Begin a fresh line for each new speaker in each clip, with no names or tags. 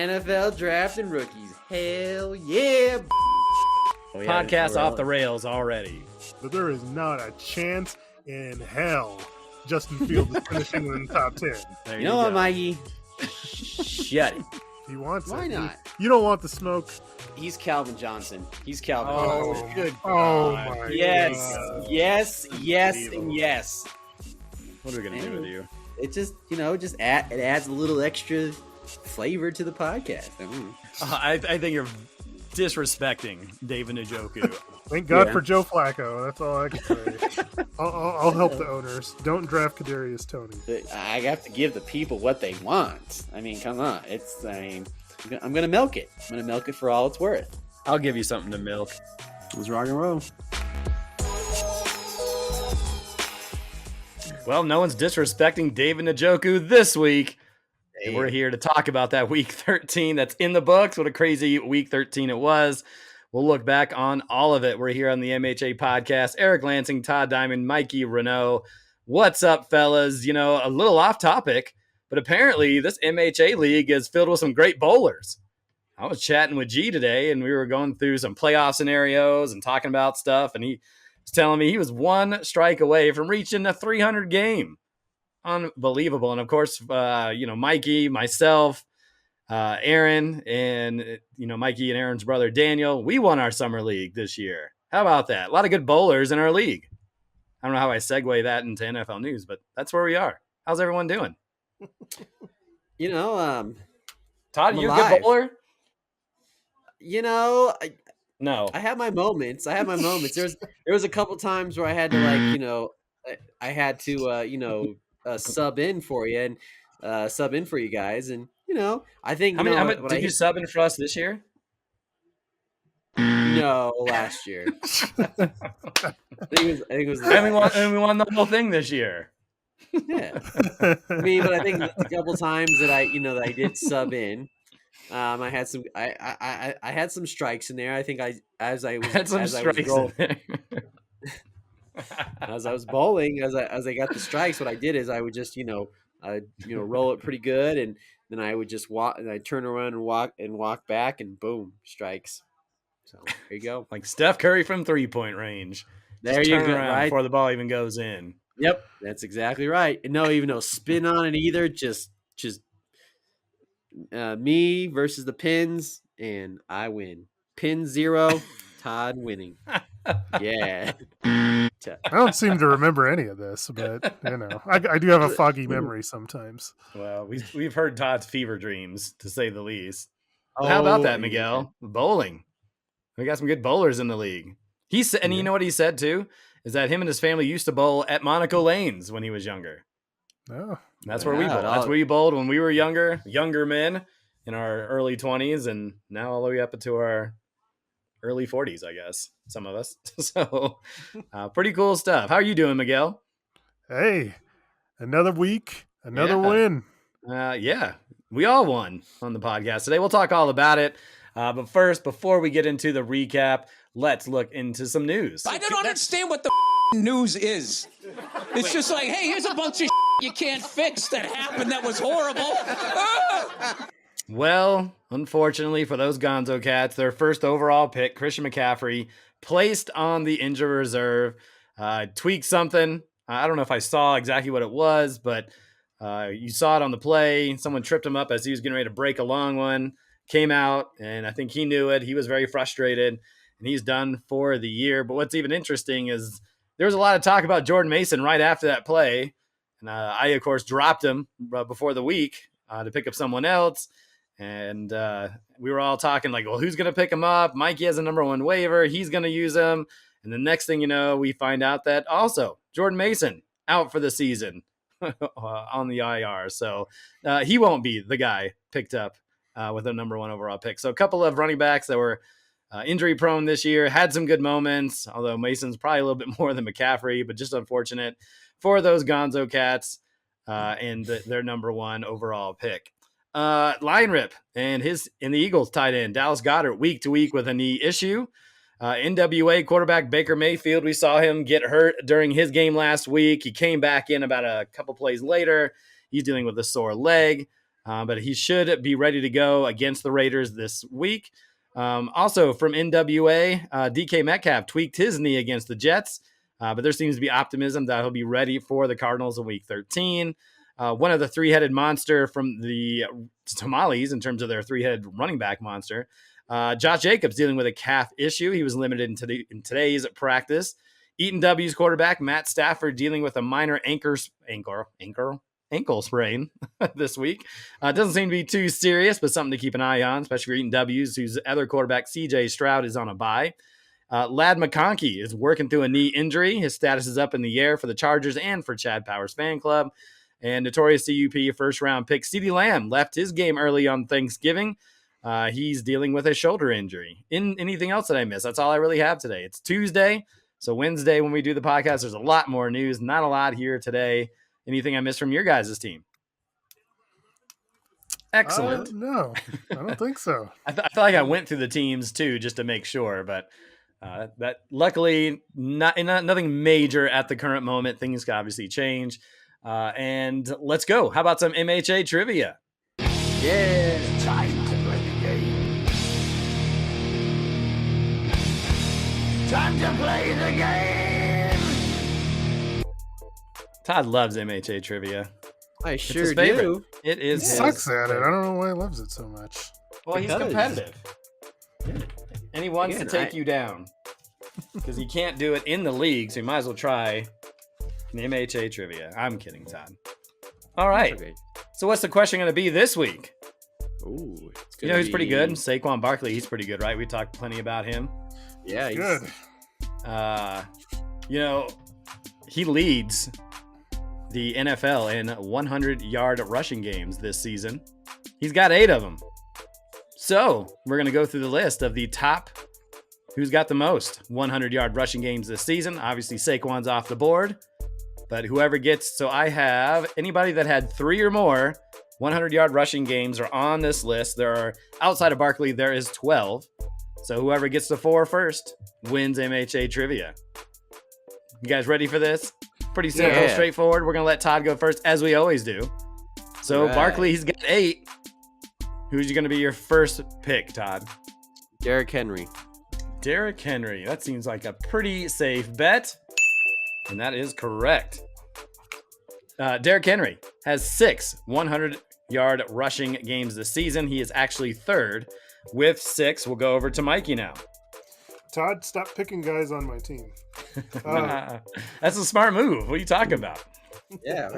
NFL draft and rookies. Hell yeah.
Podcast off the rails already.
But there is not a chance in hell Justin Fields is finishing in the top 10.
There you know what, Mikey? Shut it.
He wants
Why
it.
not?
You don't want the smoke.
He's Calvin Johnson. He's Calvin
Oh,
Johnson.
good.
Oh, my
Yes,
God.
yes, and yes.
What are we gonna do with you?
It just, it adds a little extra flavor to the podcast.
I think you're disrespecting David Njoku.
Thank God for Joe Flacco. That's all I can say. I'll help the owners. Don't draft Kadarius Toney.
I have to give the people what they want. I mean, come on. I'm gonna milk it. I'm gonna milk it for all it's worth.
I'll give you something to milk.
Let's rock and roll.
Well, no one's disrespecting David Njoku this week.
Hey.
We're here to talk about that week 13 that's in the books. What a crazy week 13 it was. We'll look back on all of it. We're here on the MHA podcast. Eric Lansing, Todd Diamond, Mikey Renault. What's up, fellas? A little off topic, but apparently this MHA league is filled with some great bowlers. I was chatting with G today, and we were going through some playoff scenarios and talking about stuff, and he was telling me he was one strike away from reaching a 300 game. Unbelievable. And of course, Mikey, myself, Aaron, and Mikey and Aaron's brother Daniel, we won our summer league this year. How about that? A lot of good bowlers in our league. I don't know how I segue that into NFL news, but that's where we are. How's everyone doing? Todd, you a good bowler?
No. I have my moments. There was a couple times where I had to sub in for you and sub in for you guys, and I think
how many did you sub in for us this year?
No, last year. I think it was
and we won the whole thing this year.
Yeah. I mean, but I think a couple times that I did sub in. I had some I had some strikes in there. I think as I was bowling, as I got the strikes, what I did is I would just roll it pretty good, and then I would just walk, and I turn around and walk back, and boom, strikes. So there you go,
like Steph Curry from 3-point range.
There you go, right
before the ball even goes in.
Yep, that's exactly right. And no spin on it either. Just me versus the pins, and I win. Pin 0, Todd winning. Yeah.
I don't seem to remember any of this, but I do have a foggy memory sometimes.
Well, we've heard Todd's fever dreams, to say the least. How about that, Miguel? Yeah. Bowling. We got some good bowlers in the league. He said, and you know what he said too, is that him and his family used to bowl at Monaco Lanes when he was younger.
Oh,
that's where we bowled. That's where we bowled when we were younger men in our early 20s, and now all the way up into our early 40s, I guess, some of us. So pretty cool stuff. How are you doing, Miguel?
Hey, another week, another win.
Yeah, we all won on the podcast today. We'll talk all about it. But first, before we get into the recap, let's look into some news.
I don't understand what the news is. It's just like, hey, here's a bunch of you can't fix that happened that was horrible.
Well, unfortunately for those Gonzo Cats, their first overall pick, Christian McCaffrey, placed on the injured reserve, tweaked something. I don't know if I saw exactly what it was, but you saw it on the play. Someone tripped him up as he was getting ready to break a long one, came out, and I think he knew it. He was very frustrated, and he's done for the year. But what's even interesting is there was a lot of talk about Jordan Mason right after that play. And I, of course, dropped him before the week to pick up someone else. And we were all talking like, well, who's going to pick him up? Mikey has a number 1 waiver. He's going to use him. And the next thing you know, we find out that also Jordan Mason out for the season on the IR. So he won't be the guy picked up with a number 1 overall pick. So a couple of running backs that were injury prone this year had some good moments, although Mason's probably a little bit more than McCaffrey, but just unfortunate for those Gonzo Cats and their number 1 overall pick. Line rip and the Eagles tight end Dallas Goedert week to week with a knee issue. NWA quarterback Baker Mayfield, we saw him get hurt during his game last week. He came back in about a couple plays later. He's dealing with a sore leg. but he should be ready to go against the Raiders this week. Also from NWA, DK Metcalf tweaked his knee against the Jets, but there seems to be optimism that he'll be ready for the Cardinals in Week 13. One of the three-headed monster from the Tamales in terms of their three-headed running back monster, Josh Jacobs dealing with a calf issue. He was limited in today's practice. Eaton W's quarterback, Matt Stafford, dealing with a minor ankle sprain this week. It doesn't seem to be too serious, but something to keep an eye on, especially for Eaton W's, whose other quarterback, CJ Stroud, is on a bye. Lad McConkey is working through a knee injury. His status is up in the air for the Chargers and for Chad Powers fan club. And notorious CUP first-round pick CeeDee Lamb left his game early on Thanksgiving. He's dealing with a shoulder injury. Anything else that I missed? That's all I really have today. It's Tuesday, so Wednesday when we do the podcast, there's a lot more news. Not a lot here today. Anything I missed from your guys' team? Excellent.
No, I don't think so.
I feel like I went through the teams too, just to make sure, but that luckily nothing major at the current moment. Things can obviously change. And let's go. How about some MHA trivia?
Yeah.
Time to play the game. Time to play the game.
Todd loves MHA trivia.
I
It's
sure
his favorite.
do.
It
He
is his
sucks at it.
favorite.
I don't know why he loves it so much.
Well, he's
Because-
competitive. And he wants
Again,
to take you down. Because he can't do it in the league, so he might as well try an MHA trivia. I'm kidding, Todd. All right.
Okay.
So what's the question going to be this week?
Ooh, it's
You know who's pretty good?
be-
Saquon Barkley. He's pretty good, right? We talked plenty about him.
Yeah, he's
Good.
You know, he leads the NFL in 100-yard rushing games this season. He's got 8 of them. So we're going to go through the list of the top who's got the most 100-yard rushing games this season. Obviously, Saquon's off the board, but whoever gets, so I have anybody that had 3 or more 100-yard rushing games are on this list. There are, outside of Barkley, there is 12. So whoever gets to 4 first wins MHA trivia. You guys ready for this? Pretty simple,
Yeah.
straightforward. We're going to let Todd go first, as we always do. So
Right.
Barkley, he's got 8. Who's going to be your first pick, Todd?
Derrick Henry.
Derrick Henry. That seems like a pretty safe bet. And that is correct. Derrick Henry has 6 100-yard rushing games this season. He is actually 3rd with 6. We'll go over to Mikey now.
Todd, stop picking guys on my team.
That's a smart move. What are you talking about?
Yeah.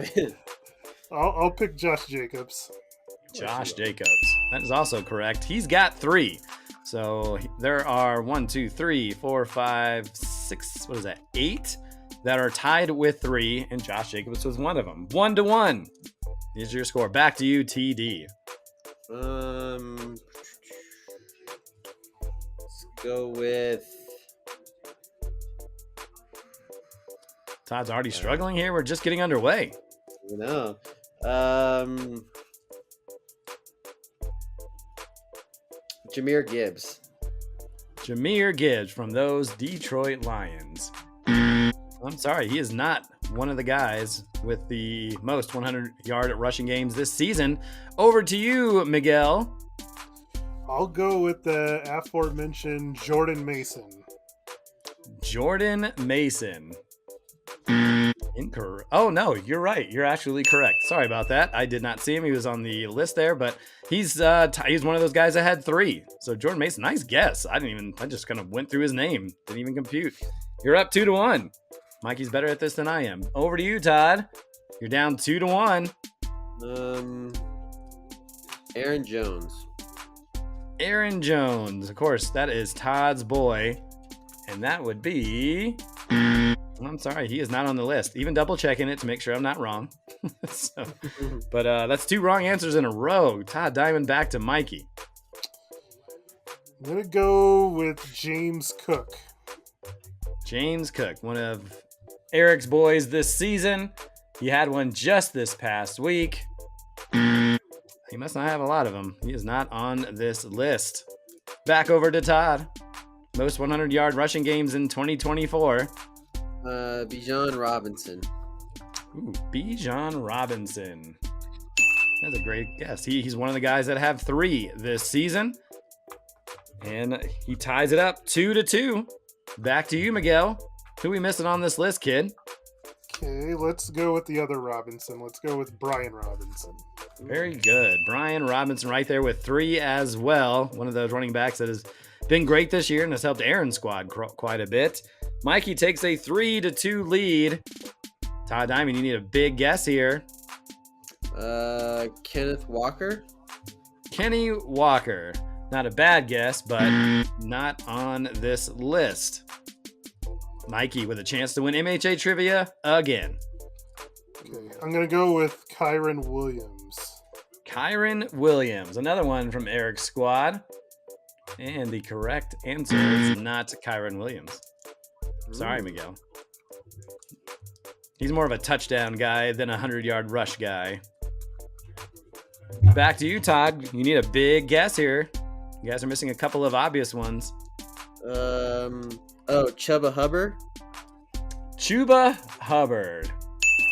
I'll pick Josh Jacobs.
Josh Jacobs. That is also correct. He's got 3. So there are 1, 2, 3, 4, 5, 6. What is that? 8 that are tied with 3, and Josh Jacobs was one of them. 1-1 is your score. Back to you, TD.
Let's go with
Todd's already struggling here. We're just getting underway.
no. Jahmyr Gibbs.
Jahmyr Gibbs from those Detroit Lions. I'm sorry, he is not one of the guys with the most 100-yard rushing games this season. Over to you, Miguel.
I'll go with the aforementioned Jordan Mason.
Jordan Mason. Incorrect. Oh, no, you're right. You're actually correct. Sorry about that. I did not see him. He was on the list there, but he's one of those guys that had 3. So Jordan Mason, nice guess. I just kind of went through his name. Didn't even compute. You're up 2-1. Mikey's better at this than I am. Over to you, Todd. You're down 2-1.
Aaron Jones.
Aaron Jones. Of course, that is Todd's boy. And that would be... I'm sorry, he is not on the list. Even double checking it to make sure I'm not wrong. But that's 2 wrong answers in a row. Todd Diamond back to Mikey.
I'm going to go with James Cook.
James Cook, one of Eric's boys this season. He had one just this past week. He must not have a lot of them. He is not on this list. Back over to Todd. Most 100-yard rushing games in 2024.
Bijan Robinson.
Ooh, Bijan Robinson. That's a great guess. He's one of the guys that have 3 this season. And he ties it up 2-2. Back to you, Miguel. Who we missing on this list, kid?
Okay, let's go with the other Robinson. Let's go with Brian Robinson.
Very good. Brian Robinson right there with 3 as well. One of those running backs that has been great this year and has helped Aaron's squad quite a bit. Mikey takes a 3-2 lead. Todd Diamond, you need a big guess here.
Kenneth Walker.
Kenny Walker. Not a bad guess, but not on this list. Mikey with a chance to win MHA trivia again.
Okay, I'm going to go with Kyron Williams.
Kyron Williams, another one from Eric's squad. And the correct answer is not Kyron Williams. Sorry, Miguel. He's more of a touchdown guy than a 100-yard rush guy. Back to you, Todd. You need a big guess here. You guys are missing a couple of obvious ones.
Chuba Hubbard.
Chuba Hubbard.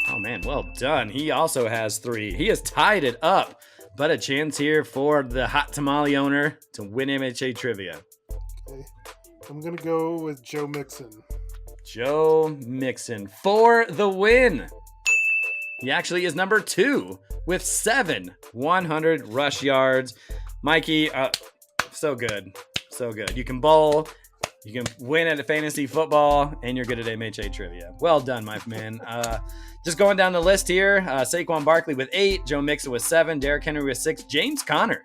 Oh, man, well done. He also has 3. He has tied it up, but a chance here for the hot tamale owner to win MHA trivia.
Okay, I'm going to go with Joe Mixon.
Joe Mixon for the win. He actually is number 2 with 7 100 rush yards. Mikey, so good. So good. You can bowl, you can win at fantasy football, and you're good at MHA trivia. Well done, my man. Just going down the list here, Saquon Barkley with 8, Joe Mixon with 7, Derrick Henry with 6, James Conner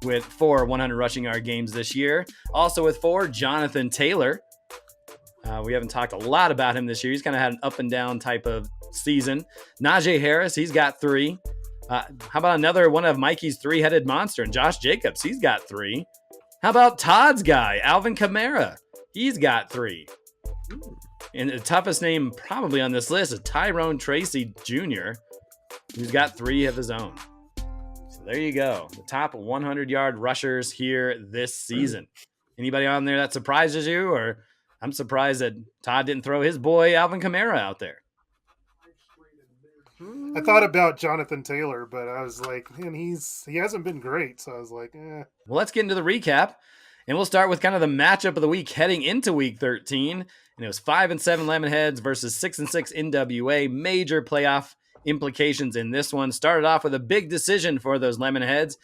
with 4 100 rushing yard games this year. Also with 4, Jonathan Taylor. We haven't talked a lot about him this year. He's kind of had an up and down type of season. Najee Harris, he's got 3. How about another one of Mikey's 3-headed monster, and Josh Jacobs? He's got 3. How about Todd's guy, Alvin Kamara? He's got 3. And the toughest name probably on this list is Tyrone Tracy Jr., who's got 3 of his own. So there you go. The top 100-yard rushers here this season. Anybody on there that surprises you? Or I'm surprised that Todd didn't throw his boy Alvin Kamara out there.
I thought about Jonathan Taylor, but I was like, man, he hasn't been great. So I was like, eh.
Well, let's get into the recap. And we'll start with kind of the matchup of the week heading into week 13. And it was 5-7 Lemonheads versus 6-6 NWA. Major playoff implications in this one. Started off with a big decision for those Lemonheads,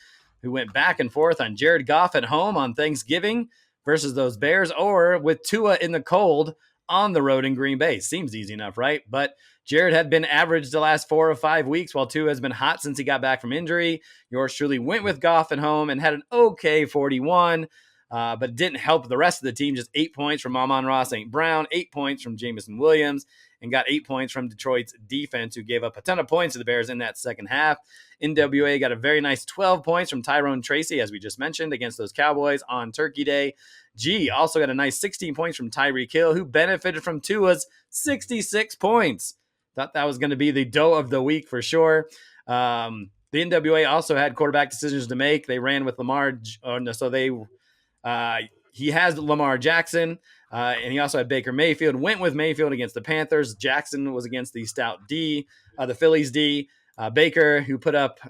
who went back and forth on Jared Goff at home on Thanksgiving versus those Bears, or with Tua in the cold on the road in Green Bay. Seems easy enough, right? But Jared had been average the last 4 or 5 weeks, while Tua has been hot since he got back from injury. Yours truly went with Goff at home and had an okay 41, but didn't help the rest of the team. Just 8 points from Amon-Ra St. Brown, 8 points from Jamison Williams, and got 8 points from Detroit's defense, who gave up a ton of points to the Bears in that second half. NWA got a very nice 12 points from Tyrone Tracy, as we just mentioned, against those Cowboys on Turkey Day. G also got a nice 16 points from Tyreek Hill, who benefited from Tua's 66 points. Thought that was going to be the dough of the week for sure. The NWA also had quarterback decisions to make. They ran with Lamar. He has Lamar Jackson, and he also had Baker Mayfield. Went with Mayfield against the Panthers. Jackson was against the stout D, the Phillies D. Baker, who put up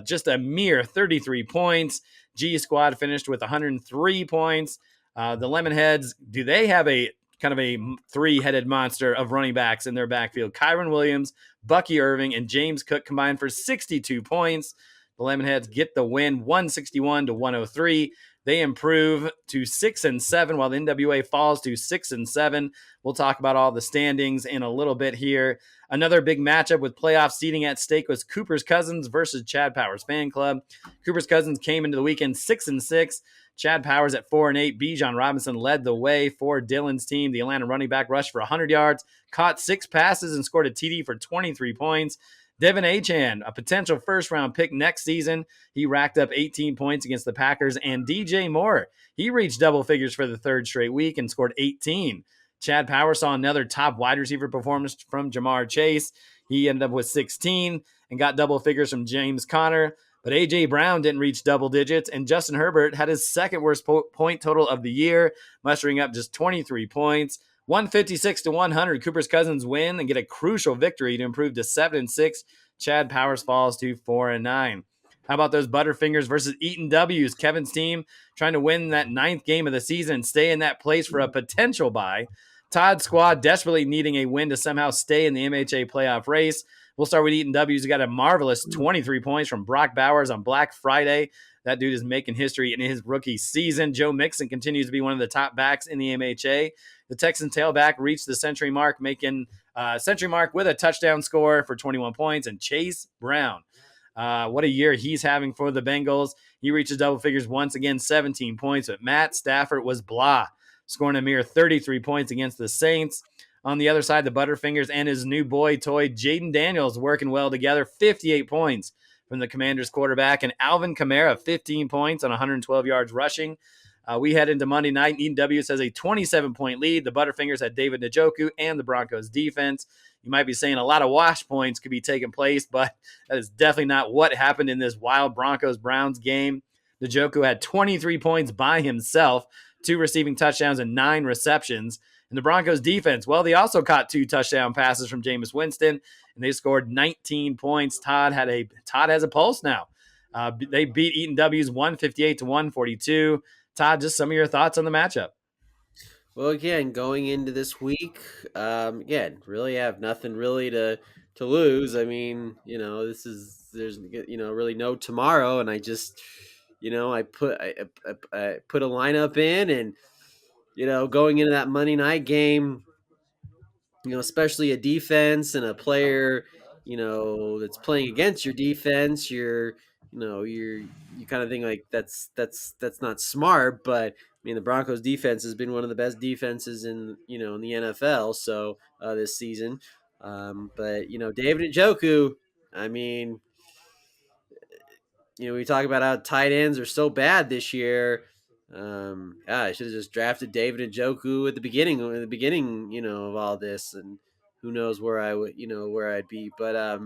just a mere 33 points. G squad finished with 103 points. The Lemonheads, do they have a kind of a 3-headed monster of running backs in their backfield? Kyron Williams, Bucky Irving, and James Cook combined for 62 points. The Lemonheads get the win, 161-103. They improve to 6-7, while the NWA falls to 6-7. We'll talk about all the standings in a little bit here. Another big matchup with playoff seeding at stake was Cooper's Cousins versus Chad Powers Fan Club. Cooper's Cousins came into the weekend 6-6. Chad Powers at 4-8. Bijan Robinson led the way for Dylan's team. The Atlanta running back rushed for 100 yards, caught 6 passes, and scored a TD for 23 points. Devin Achane, a potential first-round pick next season. He racked up 18 points against the Packers. And DJ Moore, he reached double figures for the 3rd straight week and scored 18. Chad Powers saw another top wide receiver performance from Jamar Chase. He ended up with 16 and got double figures from James Conner. But A.J. Brown didn't reach double digits, and Justin Herbert had his 2nd worst point total of the year, mustering up just 23 points. 156-100, Cooper's Cousins win and get a crucial victory to improve to 7-6 Chad Powers falls to 4-9. How about those Butterfingers versus Eaton W's? Kevin's team trying to win that 9th game of the season and stay in that place for a potential bye. Todd's squad desperately needing a win to somehow stay in the MHA playoff race. We'll start with Eaton W's. He got a marvelous 23 points from Brock Bowers on Black Friday. That dude is making history in his rookie season. Joe Mixon continues to be one of the top backs in the MHA. The Texan tailback reached the century mark, making century mark with a touchdown score for 21 points. And Chase Brown, what a year he's having for the Bengals. He reaches double figures once again, 17 points. But Matt Stafford was blah, scoring a mere 33 points against the Saints. On the other side, the Butterfingers and his new boy toy, Jaden Daniels, working well together, 58 points from the Commanders quarterback, and Alvin Kamara, 15 points on 112 yards rushing. We head into Monday night, and Eaton W's has a 27-point lead. The Butterfingers had David Njoku and the Broncos defense. You might be saying a lot of wash points could be taking place, but that is definitely not what happened in this wild Broncos-Browns game. Njoku had 23 points by himself, 2 receiving touchdowns and 9 receptions. And the Broncos defense, well, they also caught 2 touchdown passes from Jameis Winston, and they scored 19 points. Todd has a pulse now. They beat Eaton W's 158-142. Todd, just some of your thoughts on the matchup.
Well, again, going into this week, again, really have nothing really to lose. I mean, there's really no tomorrow, and I just, I put a lineup in, and going into that Monday night game, especially a defense and a player, that's playing against your defense, you kind of think like that's not smart, but I mean the Broncos defense has been one of the best defenses in the NFL this season. But David Njoku, I mean, we talk about how tight ends are so bad this year. I should have just drafted David Njoku at the beginning of all this, and who knows where I would, where I'd be. But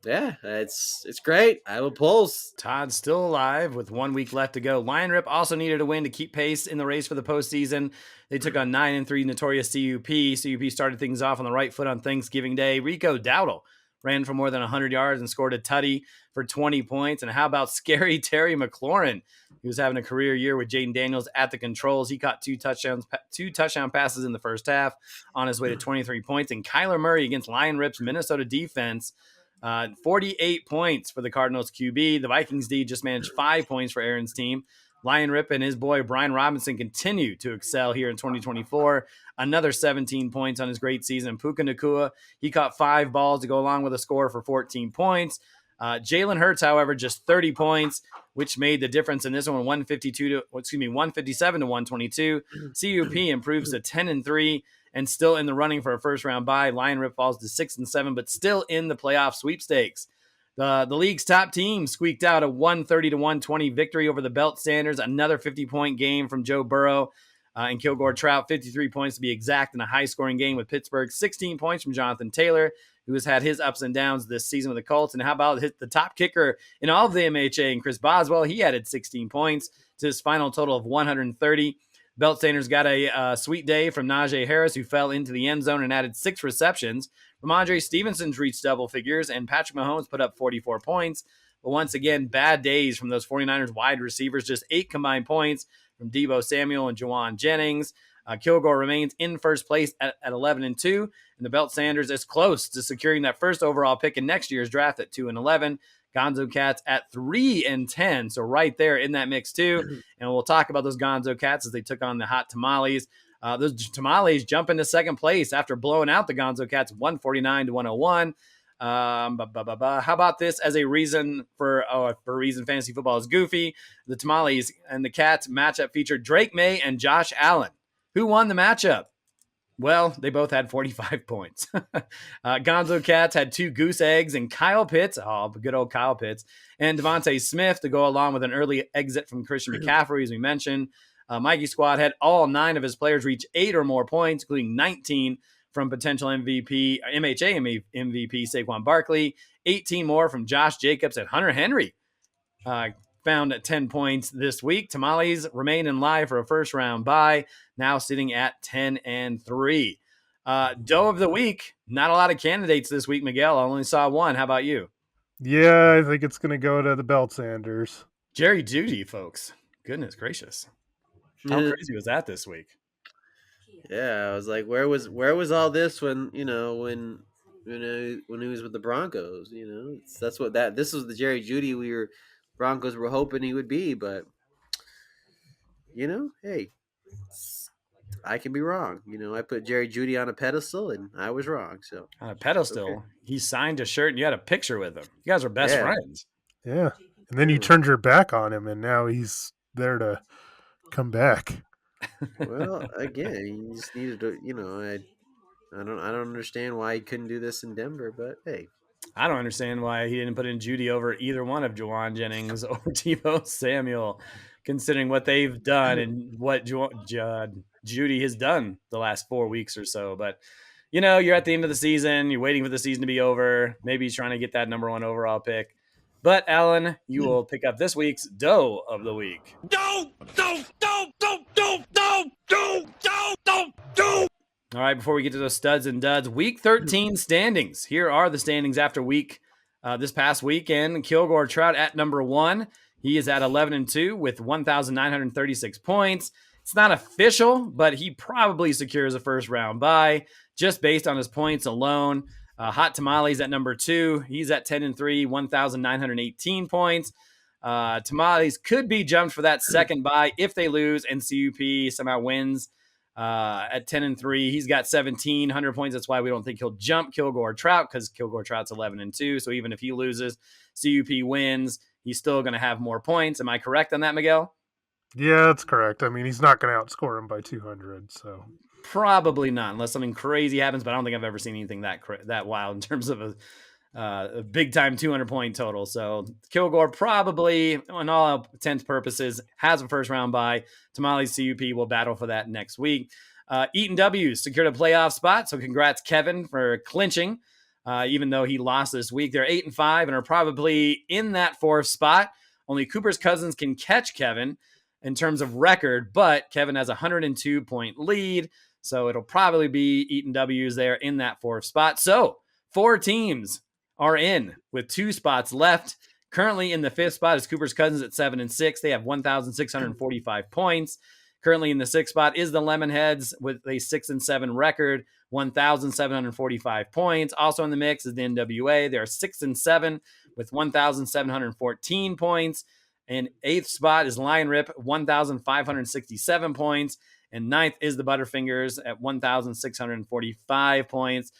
yeah, it's great. I have a pulse.
Todd's still alive with 1 week left to go. Lion Rip also needed a win to keep pace in the race for the postseason. They took on 9-3 notorious CUP. CUP started things off on the right foot on Thanksgiving Day. Rico Dowdle ran for more than 100 yards and scored a tutty for 20 points. And how about scary Terry McLaurin? He was having a career year with Jaden Daniels at the controls. He caught 2 touchdown passes in the first half on his way to 23 points. And Kyler Murray against Lion Rip's Minnesota defense, 48 points for the Cardinals QB. The Vikings D just managed 5 points for Aaron's team. Lion Rip and his boy Brian Robinson continue to excel here in 2024. Another 17 points on his great season. Puka Nacua, he caught 5 balls to go along with a score for 14 points. Jalen Hurts, however, just 30 points, which made the difference in this one, 157 to 122. CUP improves to 10-3 and still in the running for a first-round bye. Lion Rip falls to 6-7, but still in the playoff sweepstakes. The league's top team squeaked out a 130-120 victory over the Belt Sanders. Another 50-point game from Joe Burrow and Kilgore Trout, 53 points to be exact in a high-scoring game with Pittsburgh. 16 points from Jonathan Taylor, who has had his ups and downs this season with the Colts. And how about the top kicker in all of the MHA, and Chris Boswell? He added 16 points to his final total of 130. Belt Sanders got a sweet day from Najee Harris, who fell into the end zone and added 6 receptions. Ramondre Stevenson's reached double figures, and Patrick Mahomes put up 44 points. But once again, bad days from those 49ers wide receivers, just 8 combined points from Deebo Samuel and Juwan Jennings. Kilgore remains in first place at 11-2, and the Belt Sanders is close to securing that first overall pick in next year's draft at 2-11. Gonzo Cats at 3-10, so right there in that mix too. And we'll talk about those Gonzo Cats as they took on the Hot Tamales. Those Tamales jump into second place after blowing out the Gonzo Cats 149-101. How about this as a reason for reason fantasy football is goofy? The Tamales and the Cats matchup featured Drake May and Josh Allen. Who won the matchup? Well, they both had 45 points. Gonzo Cats had 2 goose eggs and Kyle Pitts, good old Kyle Pitts, and Devontae Smith to go along with an early exit from Christian McCaffrey, as we mentioned. Mikey Squad had all 9 of his players reach 8 or more points, including 19 from potential MHA MVP Saquon Barkley, 18 more from Josh Jacobs, and Hunter Henry found 10 points this week. Tamales remain in live for a first-round bye, now sitting at 10-3. Doe of the week. Not a lot of candidates this week, Miguel. I only saw one. How about you?
Yeah, I think it's going to go to the Belt Sanders.
Jerry Judy, folks. Goodness gracious. How
Yeah,
crazy was that this week?
I was like, where was all this when when he was with the Broncos? That's what this was the Jerry Judy Broncos were hoping he would be, but hey, I can be wrong. I put Jerry Judy on a pedestal and I was wrong. So
On a pedestal,
okay.
he signed a shirt and you had a picture with him. You guys are best
Yeah.
friends.
Yeah. And then you turned your back on him, and now he's there to come back.
Well, again, he just needed to. I don't understand why he couldn't do this in Denver, but hey.
I don't understand why he didn't put in Judy over either one of Juwan Jennings or Tebow Samuel, considering what they've done and what Judy has done the last 4 weeks or so. But, you're at the end of the season. You're waiting for the season to be over. Maybe he's trying to get that number 1 overall pick. But, Alan, you will pick up this week's Doe of the Week. All right, before we get to those studs and duds, Week 13 standings. Here are the standings after this past weekend. Kilgore Trout at number 1. He is at 11-2 with 1,936 points. It's not official, but he probably secures a first-round bye just based on his points alone. Hot Tamales at number 2. He's at 10-3, 1,918 points. Tamales could be jumped for that second bye if they lose and CUP somehow wins. At 10-3, he's got 1,700 points. That's why we don't think he'll jump Kilgore Trout, because Kilgore Trout's 11-2. So even if he loses, CUP wins, he's still going to have more points. Am I correct on that, Miguel?
Yeah, that's correct. I mean, he's not going to outscore him by 200. So
probably not, unless something crazy happens. But I don't think I've ever seen anything that wild in terms of a big time 200-point total. So Kilgore probably, in all intents purposes, has a first round bye. Tamales CUP will battle for that next week. Eaton W's secured a playoff spot. So congrats, Kevin, for clinching. Even though he lost this week, they're 8-5 and are probably in that 4th spot. Only Cooper's Cousins can catch Kevin in terms of record, but Kevin has a 102-point lead. So it'll probably be Eaton W's there in that 4th spot. So 4 teams are in with 2 spots left. Currently in the 5th spot is Cooper's Cousins at 7-6. They have 1,645 points. Currently in the 6th spot is the Lemonheads with a 6-7 record, 1,745 points. Also in the mix is the NWA. They are 6-7 with 1,714 points. And 8th spot is Lion Rip, 1,567 points. And 9th is the Butterfingers at 1,645 points.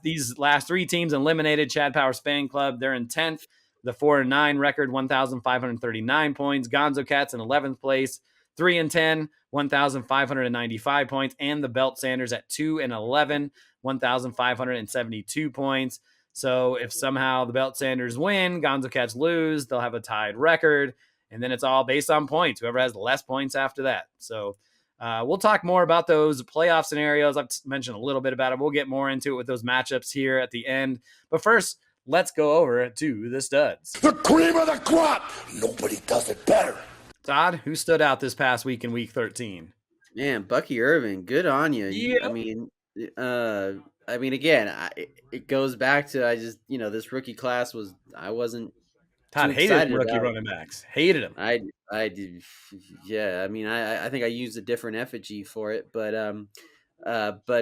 These last 3 teams eliminated Chad Powers Fan Club. They're in 10th. The 4-9 record, 1,539 points. Gonzo Cats in 11th place, 3-10, 1,595 points. And the Belt Sanders at 2-11, 1,572 points. So if somehow the Belt Sanders win, Gonzo Cats lose, they'll have a tied record. And then it's all based on points. Whoever has less points after that. So we'll talk more about those playoff scenarios. I've mentioned a little bit about it. We'll get more into it with those matchups here at the end. But first, let's go over to the studs.
The cream of the crop! Nobody does it better.
Todd, who stood out this past week in Week 13?
Man, Bucky Irving, good on you.
Yep.
I mean, again, it goes back to this rookie class I wasn't.
Todd hated rookie running backs. Hated him.
I did. Yeah, I mean, I think I used a different effigy for it, but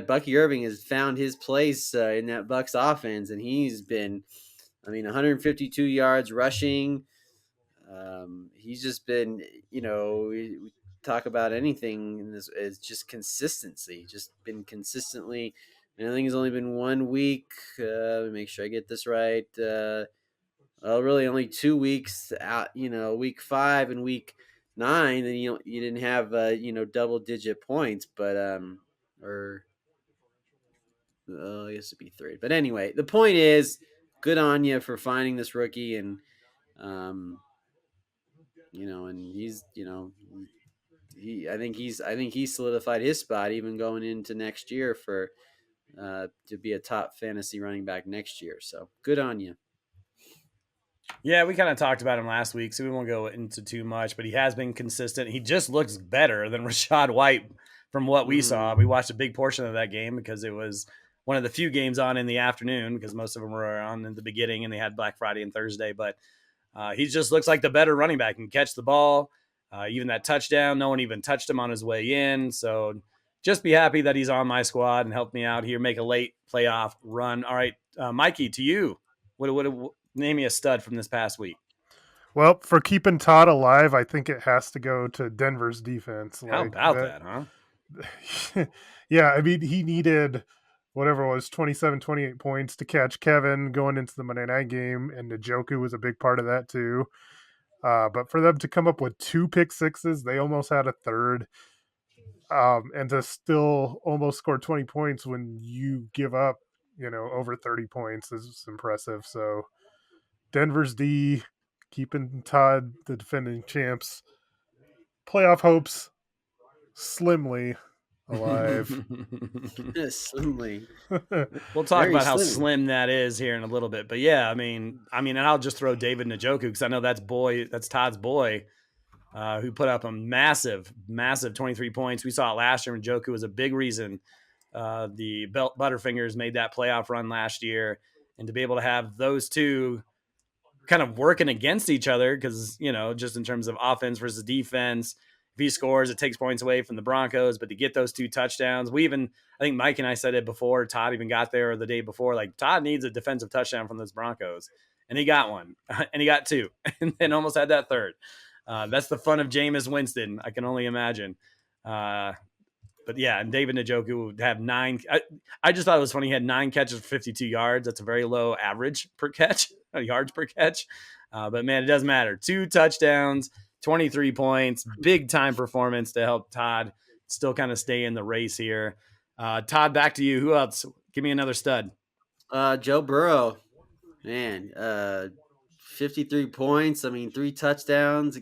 Bucky Irving has found his place in that Bucs offense, and he's been, 152 yards rushing. He's just been, we talk about anything in this, it's just consistency, just been consistently. And I think it's only been 1 week. Let me make sure I get this right. Really only 2 weeks out, week 5 and week 9, and you didn't have double digit points, but I guess it'd be 3. But anyway, the point is, good on you for finding this rookie, and and he's I think he's solidified his spot even going into next year for to be a top fantasy running back next year. So good on you.
Yeah, we kind of talked about him last week, so we won't go into too much, but he has been consistent. He just looks better than Rachaad White from what we saw. We watched a big portion of that game because it was one of the few games on in the afternoon because most of them were on in the beginning and they had Black Friday and Thursday. But he just looks like the better running back. He can catch the ball. Even that touchdown, no one even touched him on his way in. So just be happy that he's on my squad and help me out here, make a late playoff run. All right, Mikey, to you. What name me a stud from this past week?
Well, for keeping Todd alive, I think it has to go to Denver's defense.
How about that, huh?
Yeah, I mean, he needed whatever it was, 27, 28 points to catch Kevin going into the Monday night game, and Njoku was a big part of that too. But for them to come up with 2 pick sixes, they almost had a third, and to still almost score 20 points when you give up, over 30 points is impressive. So Denver's D, keeping Todd, the defending champs, playoff hopes slimly alive.
Slimly.
We'll talk
Very
about how
slim.
slim that is here in a little bit. But yeah, I mean, and I'll just throw David Njoku because I know that's Todd's boy, who put up a massive 23 points. We saw it last year when Njoku was a big reason the Butterfingers made that playoff run last year. And to be able to have those two kind of working against each other because, just in terms of offense versus defense, if he scores, it takes points away from the Broncos. But to get those 2 touchdowns, I think Mike and I said it before, Todd even got there the day before, like Todd needs a defensive touchdown from those Broncos. And he got one, and he got 2, and then almost had that third. That's the fun of Jameis Winston. I can only imagine. But yeah, and David Njoku would have 9. I just thought it was funny. He had 9 catches for 52 yards. That's a very low average per catch, yards per catch. But man, it doesn't matter. 2 touchdowns, 23 points, big time performance to help Todd still kind of stay in the race here. Todd, back to you. Who else? Give me another stud.
Joe Burrow, man, 53 points. I mean, 3 touchdowns.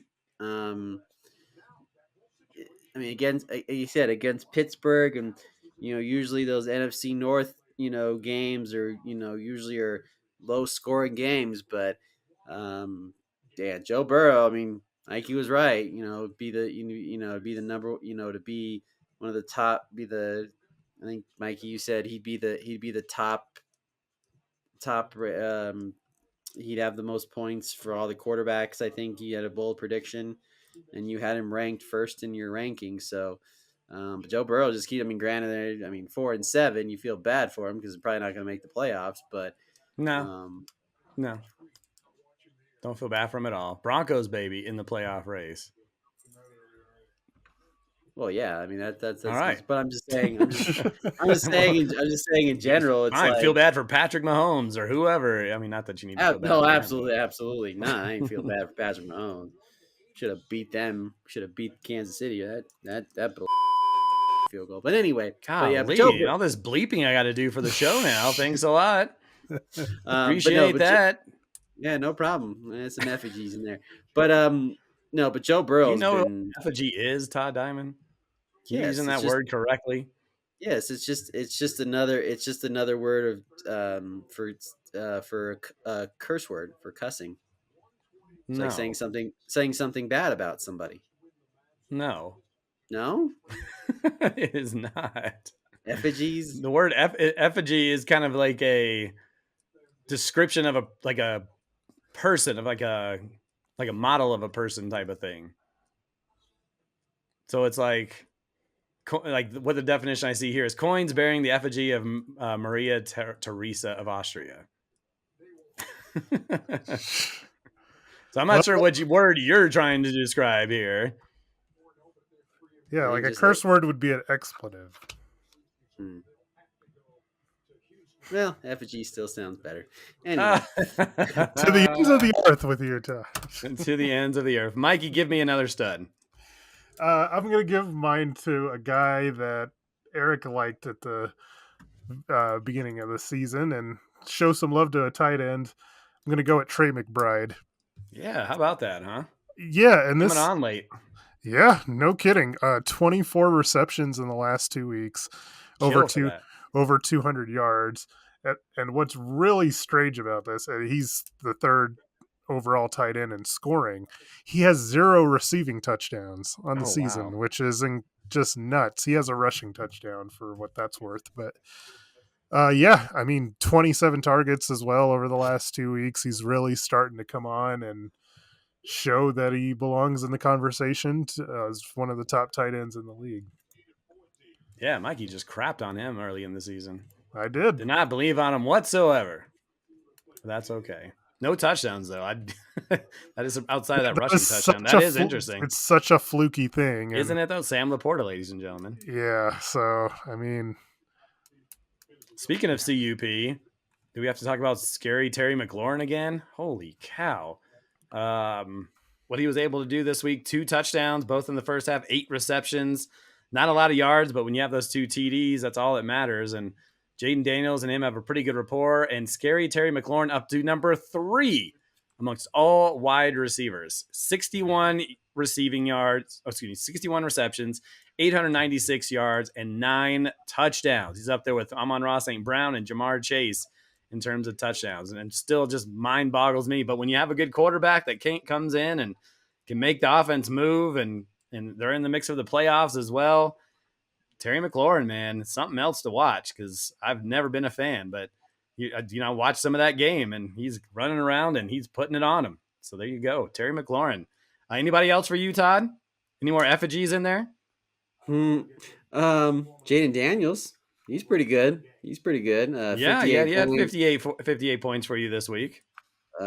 I mean, against, you said, against Pittsburgh, and usually those NFC North games are usually are low scoring games, but yeah, Joe Burrow. I mean, like he was right. Be the number. To be one of the top. I think Mikey, you said he'd be the top. He'd have the most points for all the quarterbacks. I think he had a bold prediction, and you had him ranked first in your ranking. So, but Joe Burrow just granted, 4-7, you feel bad for him because he's probably not going to make the playoffs. But
no, don't feel bad for him at all. Broncos, baby, in the playoff race.
Well, yeah, I mean that's
all right.
But I'm just saying in general, it's
fine. Feel bad for Patrick Mahomes or whoever. I mean, not that you need to feel bad.
No, absolutely not. I ain't feel bad for Patrick Mahomes. Should have beat them. Should have beat Kansas City. That field goal. But anyway,
golly, all this bleeping I got to do for the show now. Thanks a lot. Appreciate that.
Yeah, no problem. There's some effigies in there. But no, but Joe Burrow.
You know what effigy is, Todd Diamond?
Yes,
using that word correctly?
Yes, it's just another word of for a curse word for cussing. It's like saying something bad about somebody.
No,
it
is not.
Effigies.
The word effigy is kind of like a description of a person, of like a model of a person type of thing. So it's like what the definition I see here is coins bearing the effigy of Maria Theresa of Austria. So I'm not sure what word you're trying to describe here.
Yeah, like a curse word would be an expletive.
Well, effigy still sounds better. Anyway.
To the ends of the earth with you, Todd.
To the ends of the earth. Mikey, give me another stud.
I'm going to give mine to a guy that Eric liked at the beginning of the season and show some love to a tight end. I'm going to go at Trey McBride.
Yeah, how about that, huh?
Yeah, and
coming on late.
Yeah, no kidding. 24 receptions in the last 2 weeks, over 200 yards. And what's really strange about this, and he's the third overall tight end in scoring. He has 0 receiving touchdowns on the
Oh,
season,
wow.
which is just nuts. He has a rushing touchdown for what that's worth, but yeah, I mean, 27 targets as well over the last 2 weeks. He's really starting to come on and show that he belongs in the conversation as one of the top tight ends in the league.
Yeah, Mikey just crapped on him early in the season.
I did.
Did not believe on him whatsoever. But that's okay. No touchdowns though. That is outside of that
That
rushing
was
touchdown.
such
That
a
is interesting,
it's such a fluky thing,
isn't
and
it? Though Sam Laporta, ladies and gentlemen.
yeah. So I mean,
Speaking of CUP, do we have to talk about scary Terry McLaurin again? Holy cow! What he was able to do this week: 2 touchdowns, both in the first half, 8 receptions. Not a lot of yards, but when you have those 2 TDs, that's all that matters. And Jaden Daniels and him have a pretty good rapport. And scary Terry McLaurin up to number 3 amongst all wide receivers. 61 receiving yards, 61 receptions, 896 yards, and 9 touchdowns. He's up there with Amon-Ra St. Brown and Jamar Chase in terms of touchdowns. And it still just mind boggles me. But when you have a good quarterback that comes in and can make the offense move, and they're in the mix of the playoffs as well, Terry McLaurin, man, it's something else to watch because I've never been a fan. But watch some of that game, and he's running around and he's putting it on him. So there you go, Terry McLaurin. Anybody else for you, Todd? Any more effigies in there?
Jaden Daniels, he's pretty good. He's pretty good.
Yeah,
58
he had
points.
58 points for you this week.
He's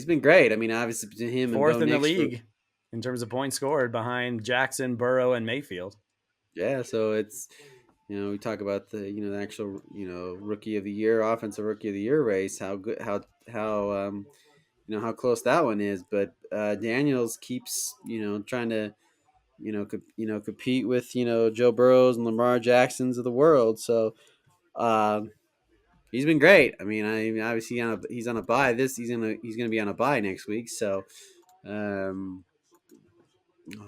been great. I mean, obviously between him and
4th
Bo
in the
Nix
league in terms of points scored behind Jackson, Burrow, and Mayfield.
Yeah, so it's we talk about the the actual rookie of the year, offensive rookie of the year race. How good, how close that one is. But Daniels keeps trying to compete with Joe Burrows and Lamar Jacksons of the world. So he's been great. I mean, obviously he's on a bye. He's gonna be on a bye next week. So I'll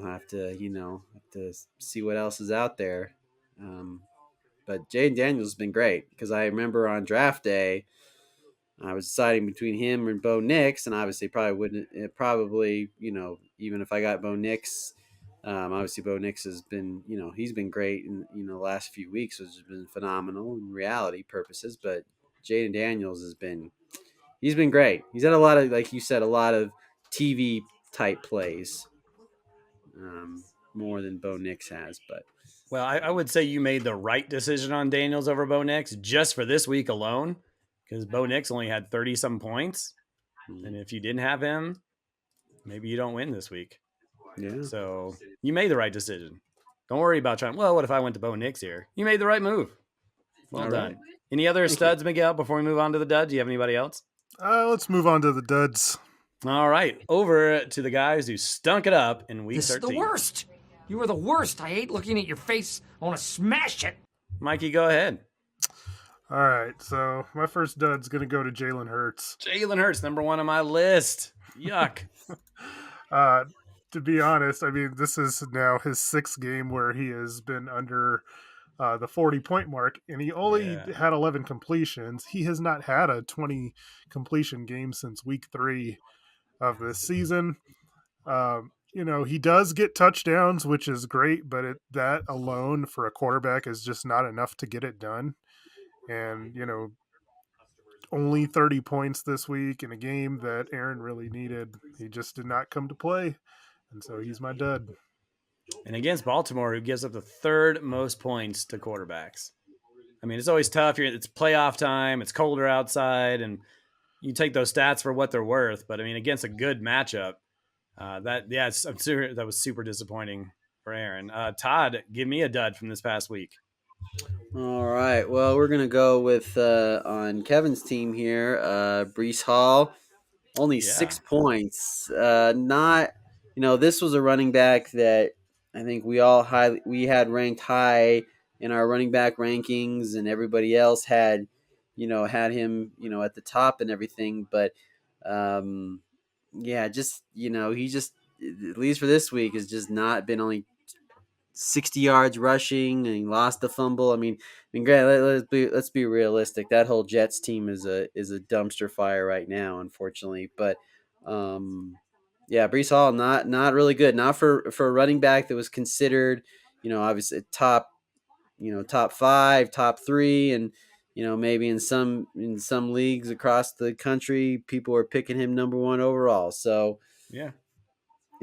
have to see what else is out there. But Jaden Daniels has been great because I remember on draft day, I was deciding between him and Bo Nix, and obviously even if I got Bo Nix, obviously Bo Nix has been he's been great in the last few weeks, which has been phenomenal in reality purposes. But Jaden Daniels he's been great. He's had a lot of, like you said, a lot of TV type plays, more than Bo Nix has. But
Well, I would say you made the right decision on Daniels over Bo Nix just for this week alone, because Bo Nix only had 30-some points. And if you didn't have him, maybe you don't win this week.
yeah,
So you made the right decision. Don't worry about trying. Well, what if I went to Bo Nix here? You made the right move. Well
All
done.
right.
Any other
Thank
studs, Miguel, before we move on to the duds? Do you have anybody else?
let's move on to the duds.
All right. Over to the guys who stunk it up in week
This
13.
is the worst. You are the worst. I hate looking at your face. I want to smash it.
Mikey, go ahead.
All right, so my first dud's going to go to Jalen Hurts.
Jalen Hurts, number 1 on my list. Yuck.
To be honest, I mean, this is now his 6th game where he has been under the 40-point mark, and he only had 11 completions. He has not had a 20 completion game since week 3 of this season. He does get touchdowns, which is great, but that alone for a quarterback is just not enough to get it done. And, only 30 points this week in a game that Aaron really needed. He just did not come to play, and so he's my dud.
And against Baltimore, who gives up the 3rd most points to quarterbacks. I mean, it's always tough. It's playoff time. It's colder outside, and you take those stats for what they're worth. But I mean, against a good matchup, that was super disappointing for Aaron. Todd, give me a dud from this past week.
All right. Well, we're gonna go with on Kevin's team here. Brees Hall, only 6 points. Not, this was a running back that I think we had ranked high in our running back rankings, and everybody else had him at the top and everything. But he just at least for this week has just not been only 60 yards rushing, and he lost the fumble. I mean, granted, let's be realistic. That whole Jets team is a dumpster fire right now, unfortunately. But yeah, Brees Hall not really good. Not for a running back that was considered, obviously top, top 5, top 3, and maybe in some leagues across the country, people are picking him number 1 overall. So
Yeah.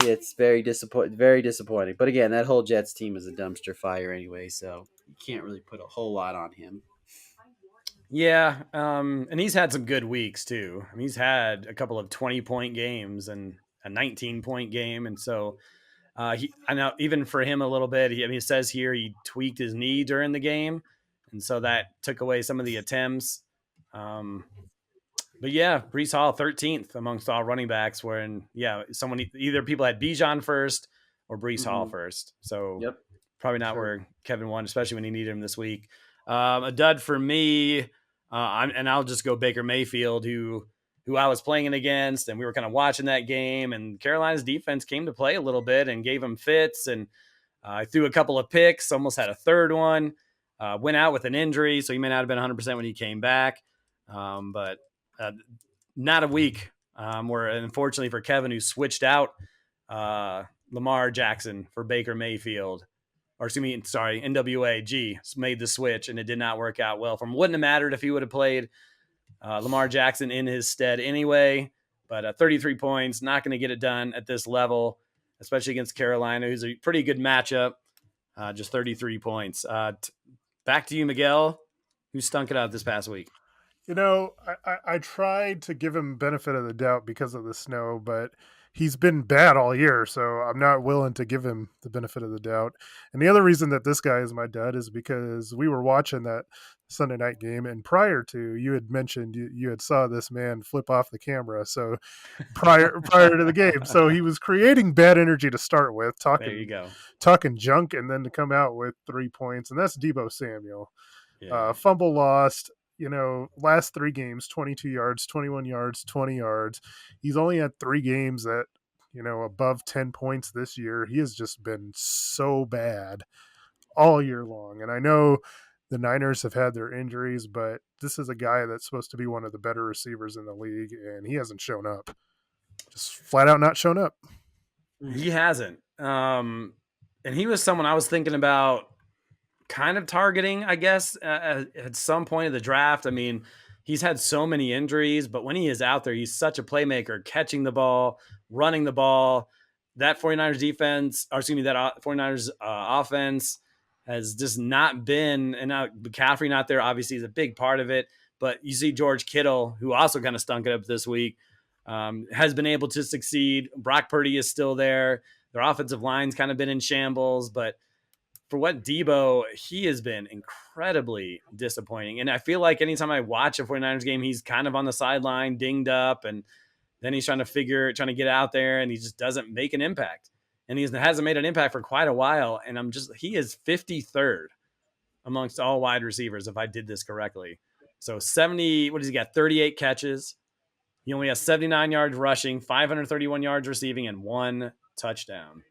it's very disappointing. But again, that whole Jets team is a dumpster fire anyway, so you can't really put a whole lot on him.
Yeah, and he's had some good weeks too. I mean, he's had a couple of 20-point games and a 19-point game, and so I know even for him a little bit. It says here he tweaked his knee during the game, and so that took away some of the attempts. But yeah, Brees Hall 13th amongst all running backs. When either people had Bijan first or Brees Hall first. So
Yep.
probably not where Kevin won, especially when he needed him this week. A dud for me, and I'll just go Baker Mayfield, who I was playing against, and we were kind of watching that game. And Carolina's defense came to play a little bit and gave him fits. And I threw a couple of picks, almost had a third one. Went out with an injury, so he may not have been 100% when he came back. But not a week where, unfortunately for Kevin, who switched out Lamar Jackson for Baker Mayfield, or excuse me, sorry, NWA made the switch, and it did not work out well for him. Wouldn't have mattered if he would have played Lamar Jackson in his stead anyway, but 33 points, not going to get it done at this level, especially against Carolina, who's a pretty good matchup. Just 33 points. Back to you, Miguel, who stunk it out this past week.
I tried to give him benefit of the doubt because of the snow, but he's been bad all year, so I'm not willing to give him the benefit of the doubt. And the other reason that this guy is my dud is because we were watching that Sunday night game, and prior to, you had mentioned you had saw this man flip off the camera. So prior to the game, so he was creating bad energy to start with,
There you go.
talking junk, and then to come out with 3 points, and that's Deebo Samuel.
Yeah.
Fumble lost. Last 3 games, 22 yards, 21 yards, 20 yards. He's only had 3 games that, above 10 points this year. He has just been so bad all year long. And I know the Niners have had their injuries, but this is a guy that's supposed to be one of the better receivers in the league, and he hasn't shown up. Just flat out not shown up.
He hasn't. And he was someone I was thinking about kind of targeting, I guess, at some point of the draft. I mean, he's had so many injuries, but when he is out there, he's such a playmaker, catching the ball, running the ball. That 49ers defense, or excuse me, that 49ers offense has just not been, and now McCaffrey not there obviously is a big part of it, but you see George Kittle, who also kind of stunk it up this week, has been able to succeed. Brock Purdy is still there. Their offensive line's kind of been in shambles, but for what Deebo, he has been incredibly disappointing. And I feel like anytime I watch a 49ers game, he's kind of on the sideline, dinged up, and then he's trying to get out there, and he just doesn't make an impact. And he hasn't made an impact for quite a while. And he is 53rd amongst all wide receivers, if I did this correctly. So 38 catches. He only has 79 yards rushing, 531 yards receiving, and 1 touchdown.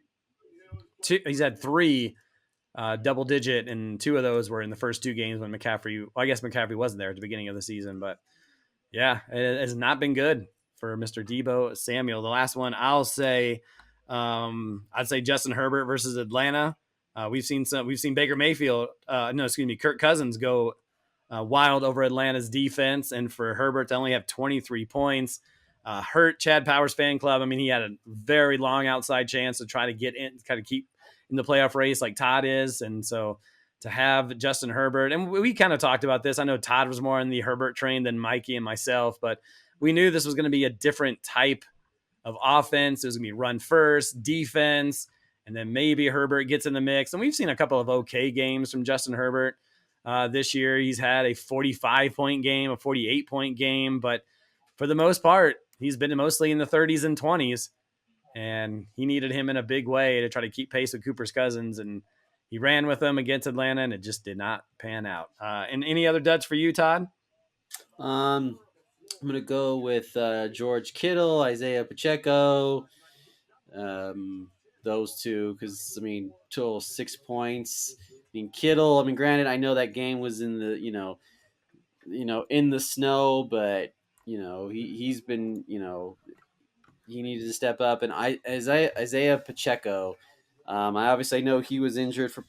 He's had 3 double digit, and 2 of those were in the first 2 games when I guess McCaffrey wasn't there at the beginning of the season. But yeah, it has not been good for Mr. Deebo Samuel. The last one I'll say, I'd say Justin Herbert versus Atlanta. We've seen Baker Mayfield, Kirk Cousins go wild over Atlanta's defense, and for Herbert to only have 23 points hurt Chad Powers fan club. I mean, he had a very long outside chance to try to get in, kind of keep in the playoff race like Todd is. And so to have Justin Herbert, and we kind of talked about this. I know Todd was more on the Herbert train than Mikey and myself, but we knew this was going to be a different type of offense. It was going to be run first, defense, and then maybe Herbert gets in the mix. And we've seen a couple of okay games from Justin Herbert this year. He's had a 45-point game, a 48-point game, but for the most part, he's been mostly in the 30s and 20s. And he needed him in a big way to try to keep pace with Cooper's Cousins, and he ran with them against Atlanta, and it just did not pan out. And any other duds for you, Todd?
I'm gonna go with George Kittle, Isaiah Pacheco, those two because total 6 points. Kittle. Granted, I know that game was in the in the snow, but he's been he needed to step up. And Isaiah Pacheco, I obviously know he was injured for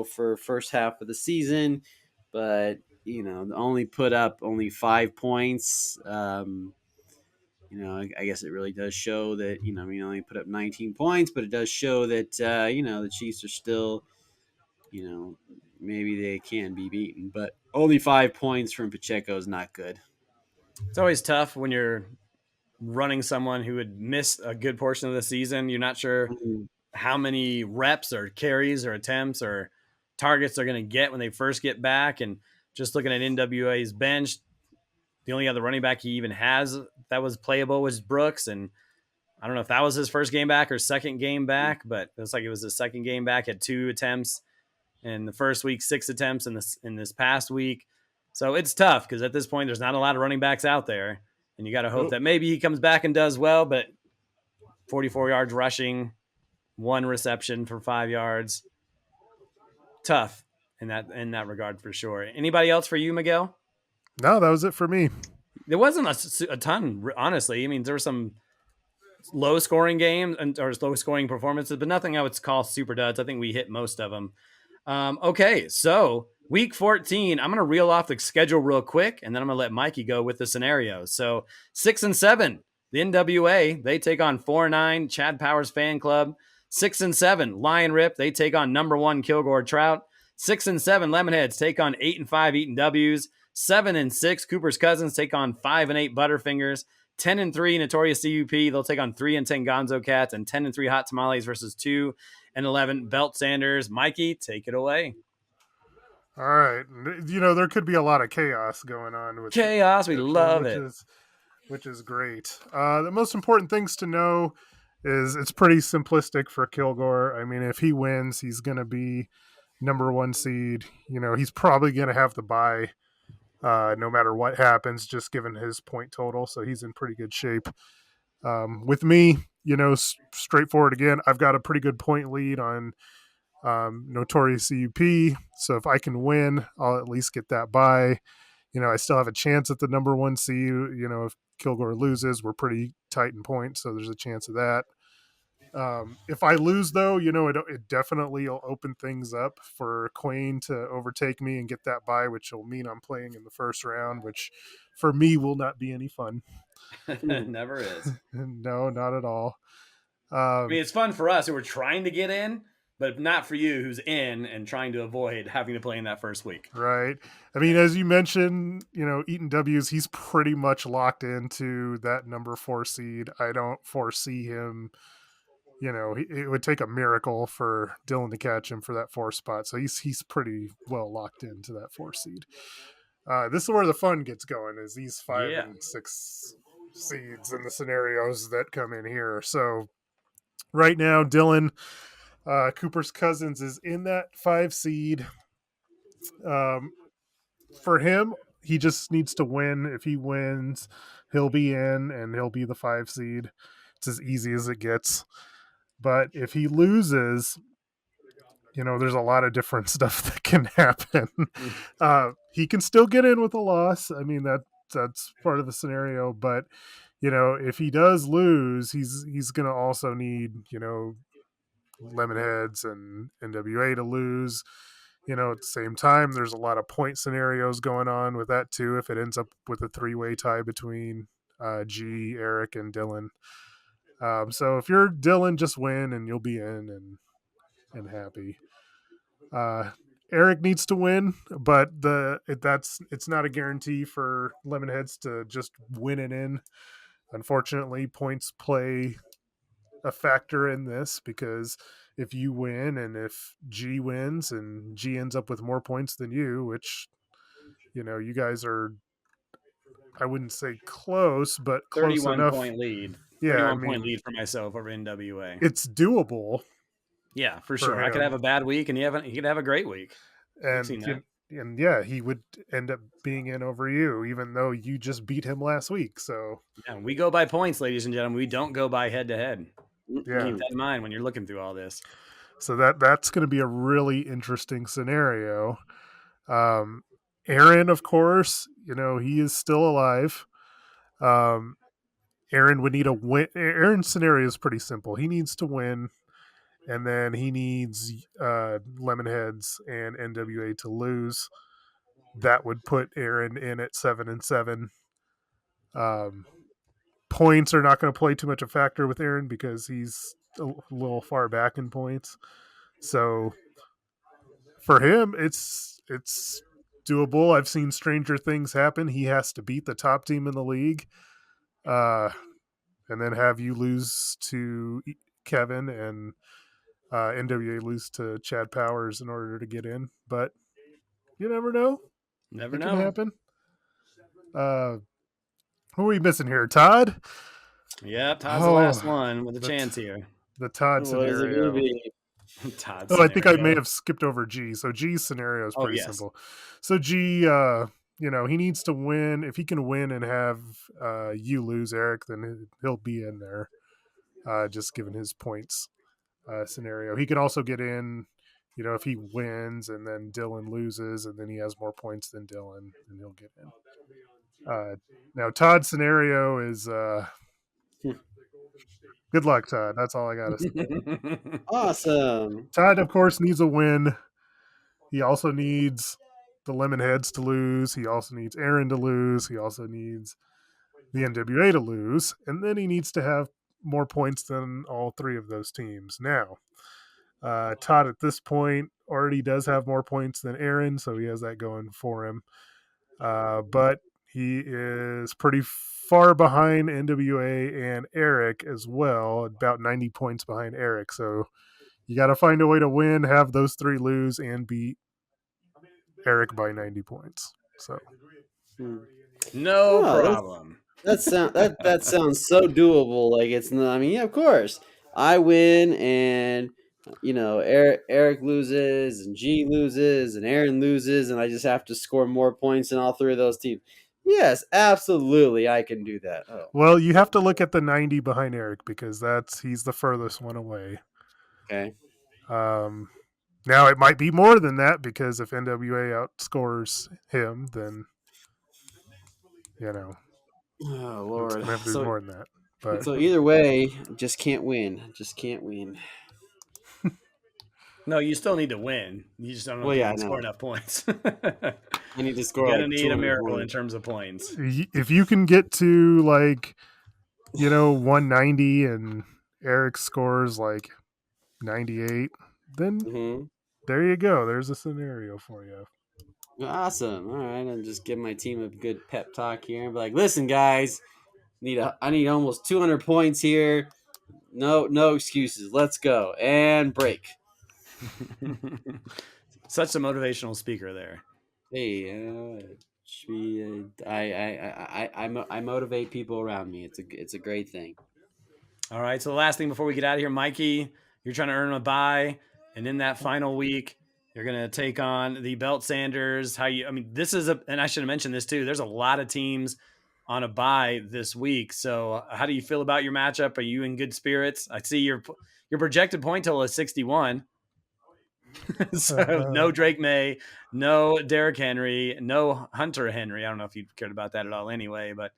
for first half of the season, but only put up only 5 points. I guess it really does show that only put up 19 points, but it does show that the Chiefs are still maybe they can be beaten, but only 5 points from Pacheco is not good.
It's always tough when you're running someone who would miss a good portion of the season. You're not sure how many reps or carries or attempts or targets they're going to get when they first get back. And just looking at NWA's bench, the only other running back he even has that was playable was Brooks. And I don't know if that was his first game back or second game back, but it looks like it was his second game back. Had 2 attempts in the first week, 6 attempts in this past week. So it's tough because at this point, there's not a lot of running backs out there. And you got to hope that maybe he comes back and does well, but 44 yards rushing, 1 reception for 5 yards. Tough in that regard for sure. Anybody else for you, Miguel?
No, that was it for me.
There wasn't a ton, honestly. There were some low scoring games or low scoring performances, but nothing I would call super duds. I think we hit most of them. Okay, so week 14, I'm going to reel off the schedule real quick, and then I'm going to let Mikey go with the scenarios. So 6 and 7, the NWA, they take on 4-9 Chad Powers Fan Club. 6 and 7, Lion Rip, they take on number 1 Kilgore Trout. 6 and 7, Lemonheads take on 8 and 5 Eaton W's. 7 and 6, Cooper's Cousins take on 5 and 8 Butterfingers. 10 and 3, Notorious CUP, they'll take on 3 and 10 Gonzo Cats, and 10 and 3 Hot Tamales versus 2 and 11 Belt Sanders. Mikey, take it away.
All right. There could be a lot of chaos going on with
chaos. We love it.
Which is great. The most important things to know is it's pretty simplistic for Kilgore. If he wins, he's going to be number 1 seed. He's probably going to have the bye no matter what happens, just given his point total. So he's in pretty good shape. With me, straightforward again, I've got a pretty good point lead on Notorious CUP. So if I can win, I'll at least get that bye. I still have a chance at the number 1 seed. If Kilgore loses, we're pretty tight in points, so there's a chance of that. If I lose, though, it definitely will open things up for Quayne to overtake me and get that bye, which will mean I'm playing in the first round, which for me will not be any fun.
It never is.
No, not at all.
It's fun for us who are trying to get in, but not for you who's in and trying to avoid having to play in that first week.
Right. As you mentioned, Eaton W's, he's pretty much locked into that number 4 seed. I don't foresee him, it would take a miracle for Dylan to catch him for that 4 spot. So he's pretty well locked into that 4 seed. This is where the fun gets going, is these 5 and 6 seeds and the scenarios that come in here. So right now, Dylan, Cooper's Cousins is in that 5 seed. For him, he just needs to win. If he wins, he'll be in and he'll be the 5 seed. It's as easy as it gets. But if he loses, there's a lot of different stuff that can happen. He can still get in with a loss. That's part of the scenario. But, if he does lose, he's going to also need, Lemonheads and NWA to lose. At the same time, there's a lot of point scenarios going on with that too. If it ends up with a 3-way tie between G, Eric, and Dylan. So if you're Dylan, just win and you'll be in and happy. Eric needs to win, but it's not a guarantee for Lemonheads to just win and in. Unfortunately, points play a factor in this, because if you win and if G wins and G ends up with more points than you, which you guys are, I wouldn't say close, but close
31
enough.
Point lead.
Yeah,
31 point lead for myself over NWA.
It's doable.
Yeah, for sure.
him.
I could have a bad week and he could have a great week.
And yeah, he would end up being in over you, even though you just beat him last week. So
yeah, we go by points, ladies and gentlemen. We don't go by head to head.
Yeah.
Keep that in mind when you're looking through all this.
So that's going to be a really interesting scenario. Aaron, of course, he is still alive. Aaron would need a win. Aaron's scenario is pretty simple. He needs to win, and then he needs Lemonheads and NWA to lose. That would put Aaron in at 7-7. Points are not going to play too much a factor with Aaron because he's a little far back in points. So for him, it's doable. I've seen stranger things happen. He has to beat the top team in the league, and then have you lose to Kevin and NWA lose to Chad Powers in order to get in. But you never know.
Never
It
know.
can happen. Who are we missing here? Todd?
Yeah, Todd's the last one with a chance here.
The Todd
What is it
scenario.
going to be?
Todd
I think I may
scenario.
have skipped over G. So G's scenario is pretty
yes.
simple. So G, he needs to win. If he can win and have you lose, Eric, then he'll be in there, just given his points scenario. He can also get in, if he wins and then Dylan loses and then he has more points than Dylan, then he'll get in. Now, Todd's scenario is good luck, Todd. That's all I got to say.
Awesome.
Todd, of course, needs a win. He also needs the Lemonheads to lose. He also needs Aaron to lose. He also needs the NWA to lose. And then he needs to have more points than all three of those teams. Now, Todd at this point already does have more points than Aaron, so he has that going for him. But he is pretty far behind NWA and Eric as well, about 90 points behind Eric. So you got to find a way to win, have those three lose, and beat Eric by 90 points. So
No problem.
That sounds so doable. Like it's not. I mean, yeah, of course, I win, and Eric loses, and G loses, and Aaron loses, and I just have to score more points than all three of those teams. Yes, absolutely, I can do that. Oh,
well, you have to look at the 90 behind Eric because he's the furthest one away.
okay.
Now it might be more than that because if NWA outscores him, then
Oh Lord,
it's gonna have to be more than that. But
so either way, just can't win. Just can't win.
No, you still need to win. You just don't know if you can score enough points.
I need to score.
You're
like
gonna need a
200
miracle
points.
in terms of points.
if you can get to 190 and Eric scores 98, then there you go. There's a scenario for you.
Awesome. All right, I'm just give my team a good pep talk here and be like, listen, guys, I need almost 200 points here. No excuses. Let's go and break.
Such a motivational speaker there.
Hey, I motivate people around me. It's a great thing.
All right. So the last thing before we get out of here, Mikey, you're trying to earn a bye, and in that final week, you're gonna take on the Belt Sanders. This is and I should have mentioned this too. There's a lot of teams on a bye this week. So how do you feel about your matchup? Are you in good spirits? I see your projected point total is 61. So no Drake May, no Derrick Henry, no Hunter Henry. I don't know if you cared about that at all anyway, but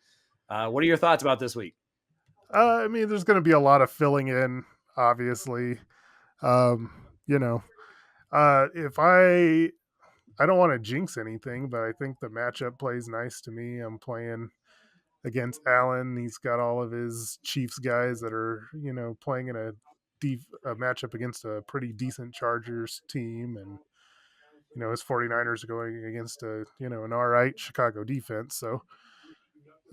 what are your thoughts about this week?
There's going to be a lot of filling in, obviously. If I don't want to jinx anything, but I think the matchup plays nice to me. I'm playing against Allen. He's got all of his Chiefs guys that are, playing in a matchup against a pretty decent Chargers team. And, his 49ers are going against an all right Chicago defense. So,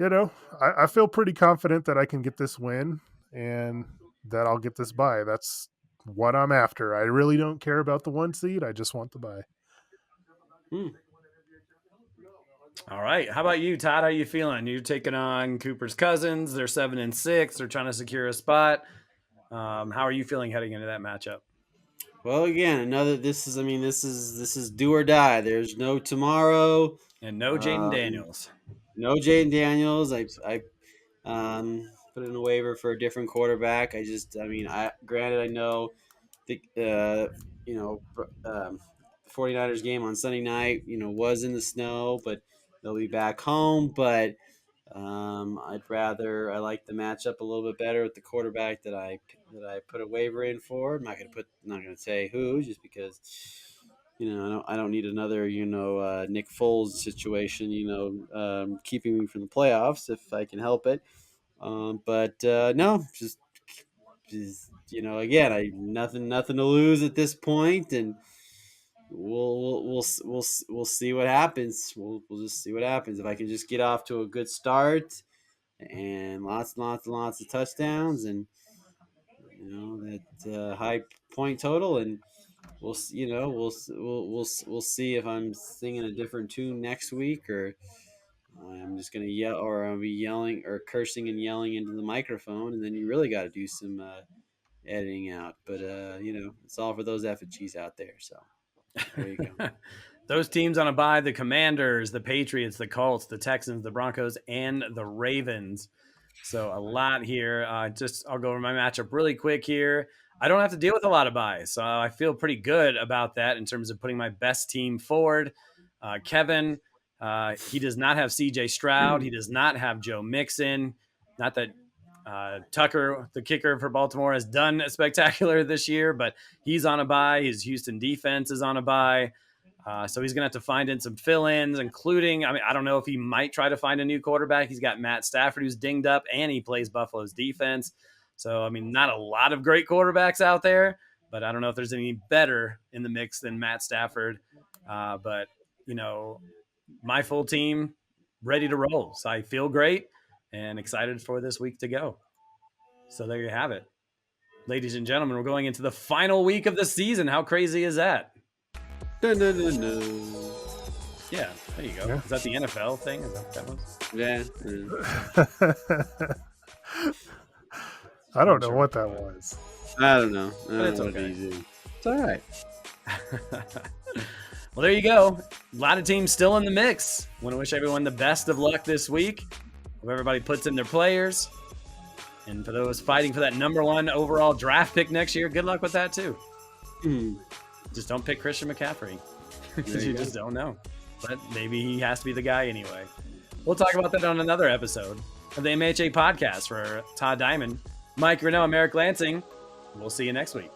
I feel pretty confident that I can get this win and that I'll get this bye. That's what I'm after. I really don't care about the 1 seed. I just want the bye.
All right. How about you, Todd? How you feeling? You're taking on Cooper's Cousins. They're 7-6. They're trying to secure a spot. How are you feeling heading into that matchup?
Well, again, this is do or die. There's no tomorrow.
And no Jaden Daniels.
No Jaden Daniels. put in a waiver for a different quarterback. I mean, granted, I know the 49ers game on Sunday night, was in the snow, but they'll be back home. But I like the matchup a little bit better with the quarterback that I put a waiver in for. Not gonna say who, just because I don't need another Nick Foles situation. Keeping me from the playoffs if I can help it. But no, again, I nothing to lose at this point, and we'll see what happens. We'll just see what happens. If I can just get off to a good start and lots of touchdowns, and that high point total, and we'll see if I'm singing a different tune next week, or I'm just gonna yell, or I'll be yelling or cursing and yelling into the microphone, and then you really got to do some editing out. But it's all for those effigies out there. So there you go.
Those teams on a bye: the Commanders, the Patriots, the Colts, the Texans, the Broncos, and the Ravens. So a lot here. I'll go over my matchup really quick here. I don't have to deal with a lot of buys, so I feel pretty good about that in terms of putting my best team forward. Kevin, he does not have CJ Stroud. He does not have Joe Mixon. Not that Tucker, the kicker for Baltimore, has done spectacular this year, but he's on a bye. His Houston defense is on a bye. So he's going to have to find in some fill-ins, including, I don't know if he might try to find a new quarterback. He's got Matt Stafford, who's dinged up, and he plays Buffalo's defense. So, not a lot of great quarterbacks out there, but I don't know if there's any better in the mix than Matt Stafford. But, my full team ready to roll. So I feel great and excited for this week to go. So there you have it. Ladies and gentlemen, we're going into the final week of the season. How crazy is that?
No.
Yeah, there you go.
Yeah.
Is that the NFL thing? Is that what that was?
Yeah.
I don't know what that was.
I don't know.
But it's
know
okay.
It's all right.
Well, there you go. A lot of teams still in the mix. Want to wish everyone the best of luck this week. Hope everybody puts in their players. And for those fighting for that number 1 overall draft pick next year, good luck with that too. Just don't pick Christian McCaffrey because you just don't know. But maybe he has to be the guy anyway. We'll talk about that on another episode of the MHA podcast. For Todd Diamond, Mike Renault, and Merrick Lansing. We'll see you next week.